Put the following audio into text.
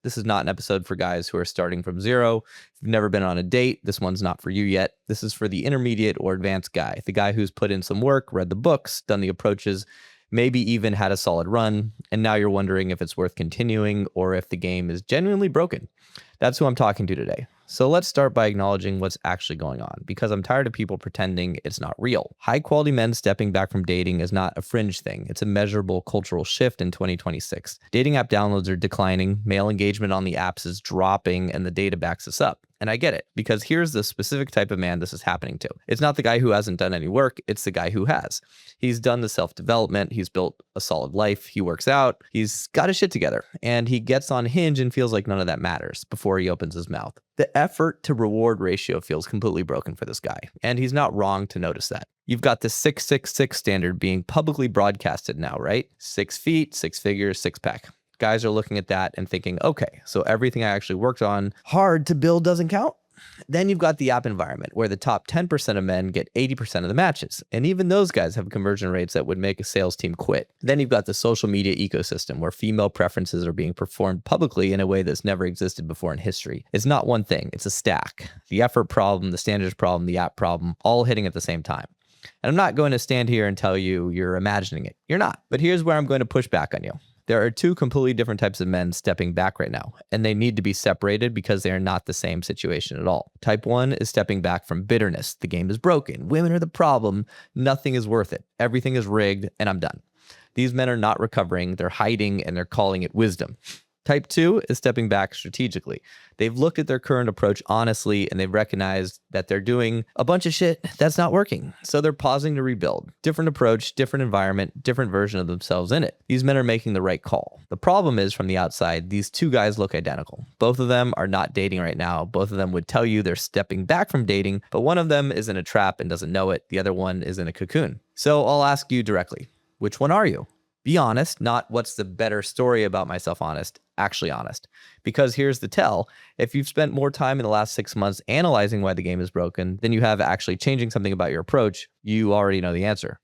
This is not an episode for guys who are starting from zero. If you've never been on a date, this one's not for you yet. This is for the intermediate or advanced guy, the guy who's put in some work, read the books, done the approaches, maybe even had a solid run, and now you're wondering if it's worth continuing or if the game is genuinely broken. That's who I'm talking to today. So let's start by acknowledging what's actually going on, because I'm tired of people pretending it's not real. High quality men stepping back from dating is not a fringe thing. It's a measurable cultural shift in 2026. Dating app downloads are declining, male engagement on the apps is dropping, and the data backs us up. And I get it, because here's the specific type of man this is happening to. It's not the guy who hasn't done any work, it's the guy who has. He's done the self-development, he's built a solid life, he works out, he's got his shit together, and he gets on Hinge and feels like none of that matters before he opens his mouth. The effort to reward ratio feels completely broken for this guy, and he's not wrong to notice that. You've got the 666 standard being publicly broadcasted now, right? 6 feet, 6 figures, 6-pack. Guys are looking at that and thinking, okay, so everything I actually worked on hard to build doesn't count? Then you've got the app environment where the top 10% of men get 80% of the matches. And even those guys have conversion rates that would make a sales team quit. Then you've got the social media ecosystem where female preferences are being performed publicly in a way that's never existed before in history. It's not one thing, it's a stack. The effort problem, the standards problem, the app problem, all hitting at the same time. And I'm not going to stand here and tell you you're imagining it. You're not. But here's where I'm going to push back on you. There are two completely different types of men stepping back right now, and they need to be separated because they are not the same situation at all. Type 1 is stepping back from bitterness. The game is broken. Women are the problem. Nothing is worth it. Everything is rigged, and I'm done. These men are not recovering. They're hiding, and they're calling it wisdom. Type 2 is stepping back strategically. They've looked at their current approach honestly, and they've recognized that they're doing a bunch of shit that's not working. So they're pausing to rebuild. Different approach, different environment, different version of themselves in it. These men are making the right call. The problem is, from the outside, these two guys look identical. Both of them are not dating right now. Both of them would tell you they're stepping back from dating, but one of them is in a trap and doesn't know it. The other one is in a cocoon. So I'll ask you directly, which one are you? Be honest, not what's the better story about myself honest, actually honest. Because here's the tell, if you've spent more time in the last 6 months analyzing why the game is broken than you have actually changing something about your approach, you already know the answer.